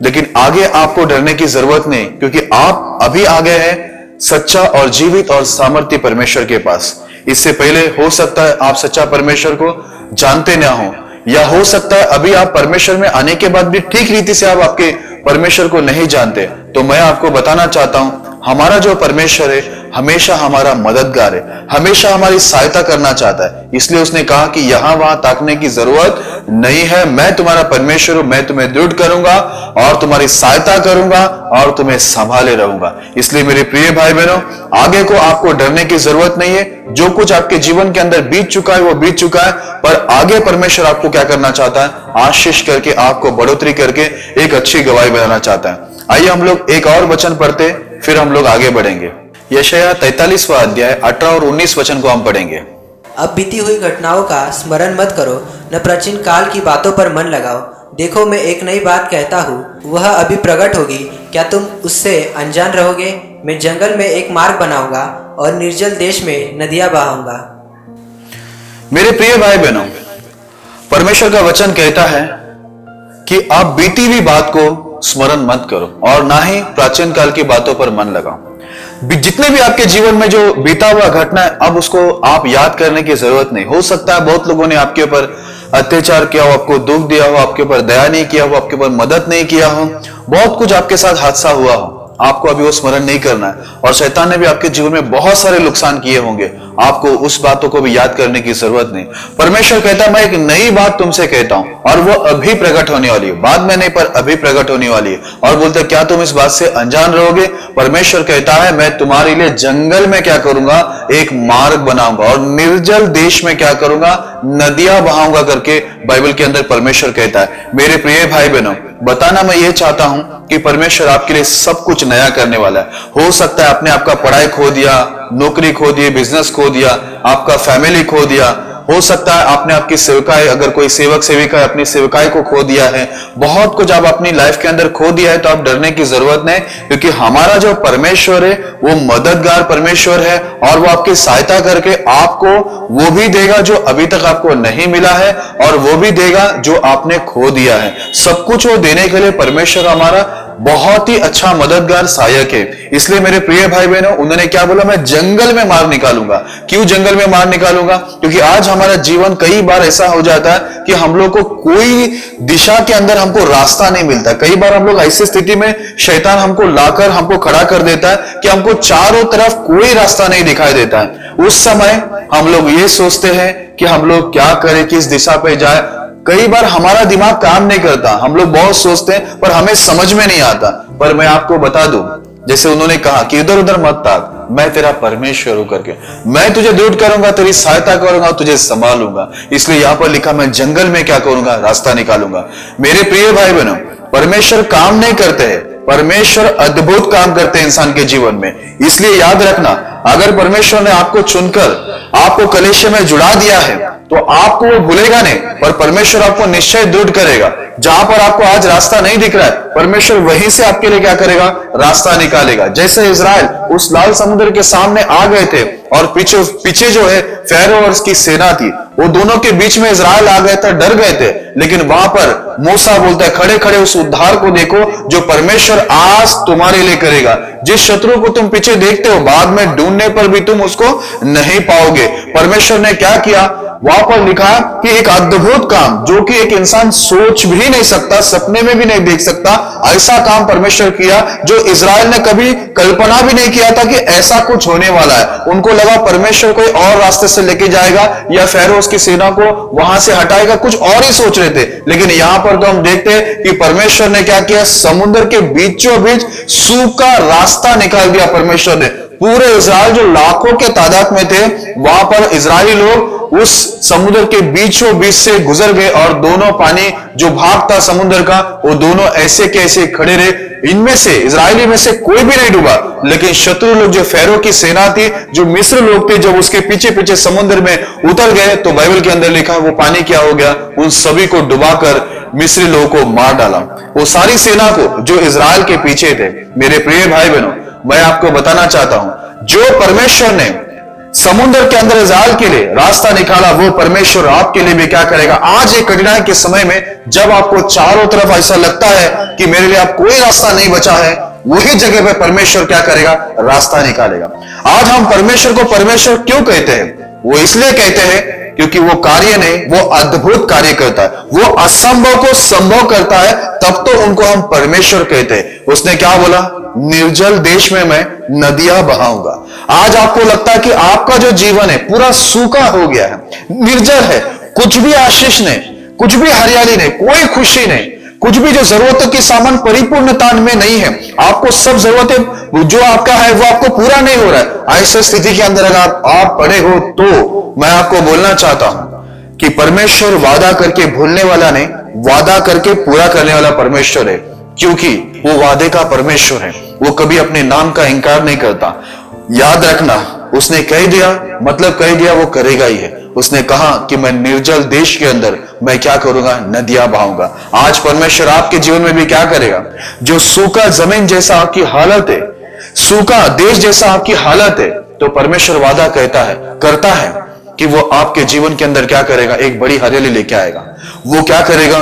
लेकिन आगे आपको डरने की जरूरत नहीं, क्योंकि आप अभी आ गए हैं सच्चा और जीवित और सामर्थ्य परमेश्वर के पास। इससे पहले हो सकता है आप सच्चा परमेश्वर को जानते ना हो, या हो सकता है अभी आप परमेश्वर में आने के बाद भी ठीक रीति से आप आपके परमेश्वर को नहीं जानते। तो मैं आपको बताना चाहता हूं, हमारा जो परमेश्वर है हमेशा हमारा मददगार है, हमेशा हमारी सहायता करना चाहता है। इसलिए उसने कहा कि यहां वहां ताकने की जरूरत नहीं है, मैं तुम्हारा परमेश्वर हूं, मैं तुम्हें दृढ़ करूंगा और तुम्हारी सहायता करूंगा और तुम्हें संभाले रहूंगा। इसलिए मेरे प्रिय भाई बहनों, आगे को आपको डरने की जरूरत नहीं है। जो कुछ आपके जीवन के अंदर बीत चुका है वो बीत चुका है, पर आगे परमेश्वर आपको क्या करना चाहता है, आशीष करके, आपको बढ़ोतरी करके एक अच्छी गवाही बनाना चाहता है। आइए हम लोग एक और वचन पढ़ते, फिर हम लोग आगे बढ़ेंगे। यशायाह 43वां अध्याय 18 और 19 वचन को हम पढ़ेंगे। अब बीती हुई घटनाओं का स्मरण मत करो, न प्राचीन काल की बातों पर मन लगाओ। देखो मैं एक नई बात कहता हूँ, वह अभी प्रकट होगी, क्या तुम उससे अनजान रहोगे? मैं जंगल में एक मार्ग बनाऊंगा और निर्जल देश में नदियां बहाऊंगा। मेरे प्रिय भाई बहनों, परमेश्वर का वचन कहता है कि आप बीती हुई बात को स्मरण मत करो और ना ही प्राचीन काल की बातों पर मन लगाओ। जितने भी आपके जीवन में जो बीता हुआ घटना है, अब उसको आप याद करने की जरूरत नहीं। हो सकता है बहुत लोगों ने आपके ऊपर अत्याचार किया हो, आपको दुख दिया हो, आपके ऊपर दया नहीं किया हो, आपके ऊपर मदद नहीं किया हो, बहुत कुछ आपके साथ हादसा हुआ हो, आपको अभी वो स्मरण नहीं करना है। और शैतान ने भी आपके जीवन में बहुत सारे नुकसान किए होंगे, आपको उस बातों को भी याद करने की जरूरत नहीं। परमेश्वर कहता है मैं एक नई बात तुमसे कहता हूं और वो अभी प्रकट होने वाली है, बाद में नहीं पर अभी प्रकट होने वाली है। और बोलते क्या तुम इस बात से अनजान रहोगे? परमेश्वर कहता है मैं तुम्हारे लिए जंगल में क्या करूंगा, एक मार्ग बनाऊंगा और निर्जल देश में क्या करूंगा, नदियां बहाऊंगा करके बाइबल के अंदर परमेश्वर कहता है। मेरे प्रिय भाई बहनों, बताना मैं ये चाहता हूं कि परमेश्वर आपके लिए सब कुछ नया करने वाला है। हो सकता है आपने आपका पढ़ाई खो दिया, नौकरी खो दी, बिजनेस खो दिया, आपका फैमिली खो दिया, हो सकता है आपने आपकी सेवकाई, अगर कोई सेवक सेविका है, अपनी सेवकाई को खो दिया है, बहुत कुछ आप अपनी लाइफ के अंदर खो दिया है। तो आप डरने की जरूरत नहीं, क्योंकि हमारा जो परमेश्वर है वो मददगार परमेश्वर है और वो आपकी सहायता करके आपको वो भी देगा जो अभी तक आपको नहीं मिला है और वो भी देगा जो आपने खो दिया है। सब कुछ वो देने के लिए परमेश्वर हमारा बहुत ही अच्छा मददगार सहायक है। इसलिए मेरे प्रिय भाई बहनों, उन्होंने क्या बोला, मैं जंगल में मार्ग निकालूंगा। क्यों जंगल में मार्ग निकालूंगा? क्योंकि आज हमारा जीवन कई बार ऐसा हो जाता है कि हम लोग को कोई दिशा के अंदर हमको रास्ता नहीं मिलता। कई बार हम लोग ऐसी स्थिति में शैतान हमको लाकर हमको खड़ा कर देता है कि हमको चारों तरफ कोई रास्ता नहीं दिखाई देता है। उस समय हम लोग ये सोचते हैं कि हम लोग क्या करें, किस दिशा पे जाए। कई बार हमारा दिमाग काम नहीं करता, हम लोग बहुत सोचते हैं पर हमें समझ में नहीं आता। पर मैं आपको बता दूं, जैसे उन्होंने कहा कि इधर उधर मत ताक, मैं तेरा परमेश्वर हूं करके, मैं तुझे दृढ़ करूंगा, तेरी सहायता करूंगा, तुझे संभालूंगा। इसलिए यहां पर लिखा मैं जंगल में क्या करूंगा, रास्ता निकालूंगा। मेरे प्रिय भाई बहनों, परमेश्वर काम नहीं करते हैं, परमेश्वर अद्भुत काम करते हैं इंसान के जीवन में। इसलिए याद रखना, अगर परमेश्वर ने आपको चुनकर आपको कलेशे में जुड़ा दिया है तो आपको वो भूलेगा नहीं, पर परमेश्वर आपको निश्चय दृढ़ करेगा। जहां पर आपको आज रास्ता नहीं दिख रहा है, परमेश्वर वहीं से आपके लिए क्या करेगा, रास्ता निकालेगा। जैसे इजराइल उस लाल समुद्र के सामने आ गए थे और पीछे जो है फैरो और उसकी सेना थी, वो दोनों के बीच में इजराइल आ गए थे, डर गए थे। लेकिन वहां पर मूसा बोलता है, खड़े खड़े उस उद्धार को देखो जो परमेश्वर आज तुम्हारे लिए करेगा। जिस शत्रु को तुम पीछे देखते हो, बाद में ढूंढने पर भी तुम उसको नहीं पाओगे। परमेश्वर ने क्या किया, वहां पर लिखा कि एक अद्भुत काम जो कि एक इंसान सोच भी नहीं सकता, सपने में भी नहीं देख सकता, ऐसा काम परमेश्वर किया जो इजराइल ने कभी कल्पना भी नहीं किया था कि ऐसा कुछ होने वाला है। उनको लगा परमेश्वर कोई और रास्ते से लेके जाएगा या फेरो उसकी सेना को वहां से हटाएगा, कुछ और ही सोच रहे थे। लेकिन यहां पर तो हम देखते हैं कि परमेश्वर ने क्या किया, समुद्र के बीचों बीच सूखा रास्ता निकाल दिया। परमेश्वर ने पूरे इजराइल जो लाखों के तादाद में थे, वहां पर इजरायली लोग उस समुद्र के बीचों बीच से गुजर गए और दोनों पानी जो भाग था समुद्र का, वो दोनों ऐसे के ऐसे खड़े रहे। इनमें से इजरायली में से कोई भी नहीं डूबा, लेकिन शत्रु लोग जो फेरो की सेना थी, जो मिस्र लोग थे, जब उसके पीछे पीछे समुद्र में उतर गए तो बाइबल के अंदर लिखा है वो पानी क्या हो गया, उन सभी को डुबाकर मिस्री लोगों को मार डाला। वो सारी सेना को जो इजराइल के पीछे थे। मेरे प्रिय भाई बहनों, मैं आपको बताना चाहता हूं, जो परमेश्वर ने समुद्र के अंदर इजराइल के लिए रास्ता निकाला, वो परमेश्वर आपके लिए भी क्या करेगा। आज एक कठिनाई के समय में जब आपको चारों तरफ ऐसा लगता है कि मेरे लिए अब कोई रास्ता नहीं बचा है, वही जगह पे परमेश्वर क्या करेगा, रास्ता निकालेगा। आज हम परमेश्वर को परमेश्वर क्यों कहते हैं? वो इसलिए कहते हैं क्योंकि वो कार्य नहीं, वो अद्भुत कार्य करता है, वो असंभव को संभव करता है, तब तो उनको हम परमेश्वर कहते हैं। उसने क्या बोला, निर्जल देश में मैं नदियां बहाऊंगा। आज आपको लगता है कि आपका जो जीवन है पूरा सूखा हो गया है, निर्जल है, कुछ भी आशीष नहीं, कुछ भी हरियाली नहीं, कोई खुशी नहीं, कुछ भी जो जरूरतों की सामान परिपूर्णता में नहीं है, आपको सब जरूरतें जो आपका है वो आपको पूरा नहीं हो रहा है। ऐसी स्थिति के अंदर अगर आप पड़े हो तो मैं आपको बोलना चाहता हूं कि परमेश्वर वादा करके भूलने वाला नहीं, वादा करके पूरा करने वाला परमेश्वर है। क्योंकि वो वादे का परमेश्वर है, वो कभी अपने नाम का इंकार नहीं करता। याद रखना, उसने कह दिया मतलब कह दिया, वो करेगा ही है। उसने कहा कि मैं निर्जल देश के अंदर मैं क्या करूंगा, नदियां बहाऊंगा। आज परमेश्वर आपके जीवन में भी क्या करेगा। जो सूखा जमीन जैसा आपकी हालत है, सूखा देश जैसा आपकी हालत है, तो परमेश्वर वादा करता है कि वो आपके जीवन के अंदर क्या करेगा, एक बड़ी हरियाली लेके आएगा। वो क्या करेगा,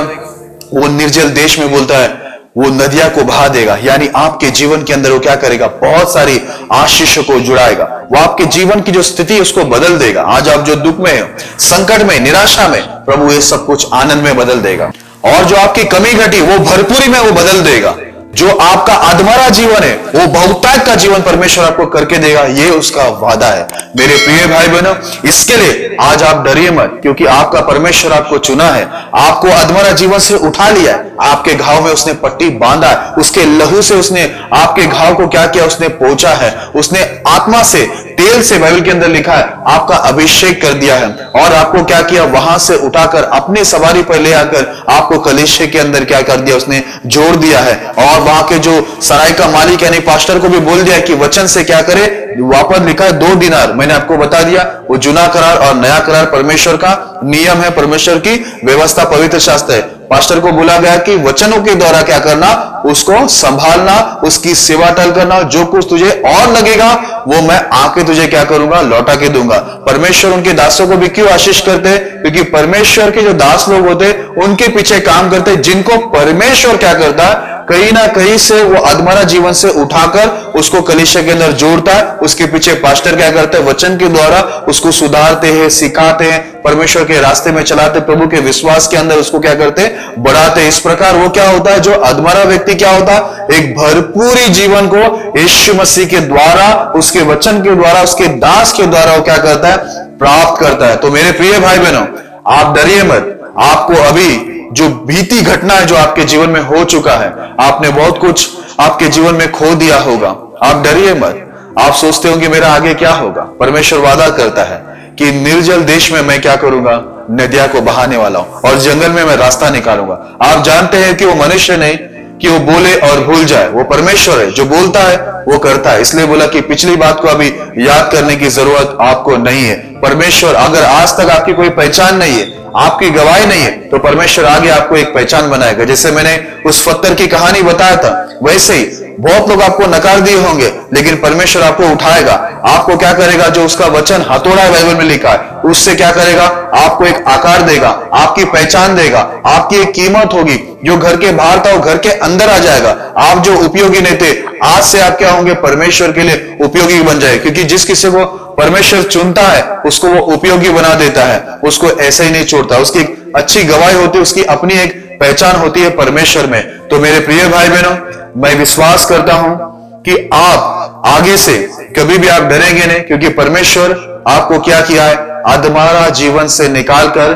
वो निर्जल देश में बोलता है वो नदियां को बहा देगा, यानी आपके जीवन के अंदर वो क्या करेगा, बहुत सारी आशीषों को जुड़ाएगा। वो आपके जीवन की जो स्थिति है उसको बदल देगा। आज आप जो दुख में, संकट में, निराशा में, प्रभु ये सब कुछ आनंद में बदल देगा। और जो आपकी कमी घटी वो भरपूरी में वो बदल देगा। जो आपका अधमरा जीवन है वो बहुतायत का जीवन परमेश्वर आपको करके देगा, ये उसका वादा है। मेरे प्रिय भाई बहनों, इसके लिए आज आप डरिए मत, क्योंकि आपका परमेश्वर आपको चुना है, आपको अधमरा जीवन से उठा लिया है, आपके घाव में उसने पट्टी बांधा है, उसके लहू से उसने आपके घाव को क्या किया, उसने पोंछा है, उसने आत्मा से, तेल से, बाइबल के अंदर लिखा है, आपका अभिषेक कर दिया है। और आपको क्या किया, वहां से उठाकर अपने सवारी पर ले आकर आपको कलीसिया के अंदर क्या कर दिया, उसने जोड़ दिया है। और वहां के जो सराय का मालिक यानी पास्टर को भी बोल दिया कि वचन से क्या करे, वापस लिखा है 2 दिनार। मैंने आपको बता दिया, वो जुना करार और नया करार परमेश्वर का नियम है, परमेश्वर की व्यवस्था, पवित्र शास्त्र है। पास्टर को बोला गया कि वचनों के द्वारा क्या करना, उसको संभालना, उसकी सेवा टल करना, जो कुछ तुझे और लगेगा वो मैं आके तुझे क्या करूंगा, लौटा के दूंगा। परमेश्वर उनके दासों को भी क्यों आशीष करते हैं, क्योंकि परमेश्वर के जो दास लोग होते हैं उनके पीछे काम करते हैं, जिनको परमेश्वर क्या करता है, कहीं ना कहीं से वो अधमरा जीवन से उठाकर उसको कलीसिया के अंदर जोड़ता है। उसके पीछे पास्टर क्या करते हैं, वचन के द्वारा उसको सुधारते हैं, सिखाते हैं, परमेश्वर के रास्ते में चलाते, प्रभु के विश्वास के अंदर उसको क्या करते हैं, बढ़ाते। इस प्रकार वो क्या होता है, जो अधमरा व्यक्ति क्या होता है, एक भरपूरी जीवन को यीशु मसीह के द्वारा, उसके वचन के द्वारा, उसके दास के द्वारा वो क्या करता है, प्राप्त करता है। तो मेरे प्रिय भाई बहनों, आप डरिए मत। आपको अभी जो बीती घटना है जो आपके जीवन में हो चुका है, आपने बहुत कुछ आपके जीवन में खो दिया होगा, आप डरिए मत। आप सोचते होंगे मेरा आगे क्या होगा, परमेश्वर वादा करता है कि निर्जल देश में मैं क्या करूंगा, नदियां को बहाने वाला हूं, और जंगल में मैं रास्ता निकालूंगा। आप जानते हैं कि वो मनुष्य नहीं, कि वो बोले और भूल जाए। वो परमेश्वर है, जो बोलता है वो करता है। इसलिए बोला कि पिछली बात को अभी याद करने की जरूरत आपको नहीं है। परमेश्वर, अगर आज तक आपकी कोई पहचान नहीं है, आपकी गवाही नहीं है, तो परमेश्वर आगे आपको एक पहचान बनाएगा। जैसे मैंने उस पत्थर की कहानी बताया था, वैसे ही बहुत लोग आपको नकार दिए होंगे, लेकिन परमेश्वर आपको उठाएगा। आपको क्या करेगा? जो उसका वचन हथौड़ा है, बाइबल में लिखा है, उससे क्या करेगा? आपको एक आकार देगा, आपकी पहचान देगा, आपकी एक कीमत होगी। जो घर के बाहर था वो घर के अंदर आ जाएगा। आप जो उपयोगी नहीं थे, आज से आप क्या होंगे? परमेश्वर के लिए उपयोगी बन जाए। क्योंकि जिस किसी को परमेश्वर चुनता है उसको वो उपयोगी बना देता है, उसको ऐसे ही नहीं छोड़ता। उसकी एक अच्छी गवाही होती है, उसकी अपनी एक पहचान होती है परमेश्वर में। तो मेरे प्रिय भाई बहनों, मैं विश्वास करता हूं कि आप आगे से कभी भी आप डरेंगे नहीं, क्योंकि परमेश्वर आपको क्या किया है? अधमरा जीवन से निकालकर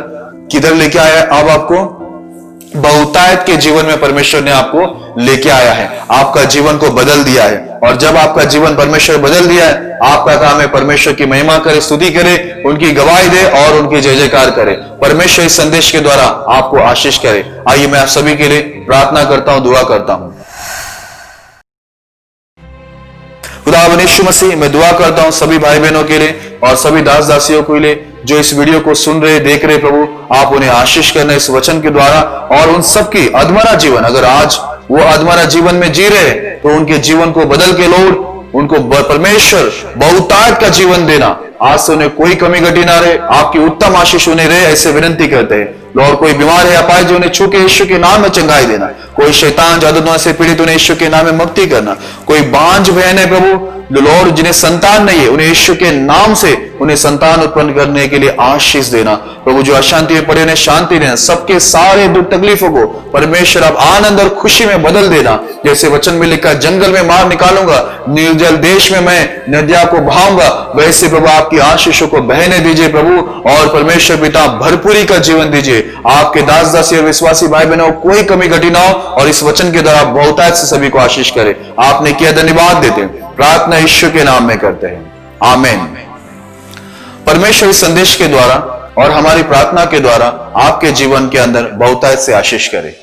किधर लेके आया है? अब आपको बहुतायत के जीवन में परमेश्वर ने आपको लेके आया है, आपका जीवन को बदल दिया है। और जब आपका जीवन परमेश्वर बदल दिया है, आपका काम है परमेश्वर की महिमा करे, स्तुति करे, उनकी गवाही दे और उनकी जय जयकार करे। परमेश्वर इस संदेश के द्वारा आपको आशीष करे। आइए मैं आप सभी के लिए प्रार्थना करता हूं, दुआ करता हूं। खुदावंद यीशु मसीह, मैं दुआ करता हूं सभी भाई बहनों के लिए और सभी दास दासियों के लिए जो इस वीडियो को सुन रहे, देख रहे। प्रभु, आप उन्हें आशीष करना इस वचन के द्वारा, और उन सबकी अधमरा जीवन, अगर आज वो अधमरा जीवन में जी रहे तो उनके जीवन को बदल के लौट उनको परमेश्वर बहुतायत का जीवन देना। आज से उन्हें कोई कमी घटी ना रहे, आपकी उत्तम आशीष उन्हें रहे, ऐसे विनती करते हैं। लॉर्ड, कोई बीमार है अपाहिज, उन्हें छू के यीशु के नाम में चंगाई देना। कोई शैतान जादूटोना से पीड़ित, उन्हें यीशु के नाम में मुक्ति करना। कोई बांझ बहन है प्रभु लॉर्ड, जिन्हें संतान नहीं है, उन्हें यीशु के नाम से उन्हें संतान उत्पन्न करने के लिए आशीष देना। प्रभु, जो अशांति में पड़े उन्हें शांति देना। सबके सारे दुख तकलीफों को परमेश्वर अब आनंद और खुशी में बदल देना। जैसे वचन में लिखा, जंगल में मार निकालूंगा, निर्जल देश में मैं नदियां को बहाऊंगा, वैसे प्रभु आपकी आशीषों को बहने दीजिए प्रभु। और परमेश्वर पिता, भरपूरी का जीवन दीजिए। आपके दास दासी और विश्वासी भाई बहनों कोई कमी घटी ना हो, और इस वचन के द्वारा बहुतायत से सभी को आशीष करे। आपने किया, धन्यवाद देते हैं। प्रार्थना यीशु के नाम में करते हैं, आमीन। परमेश्वर इस संदेश के द्वारा और हमारी प्रार्थना के द्वारा आपके जीवन के अंदर बहुतायत से आशीष करे।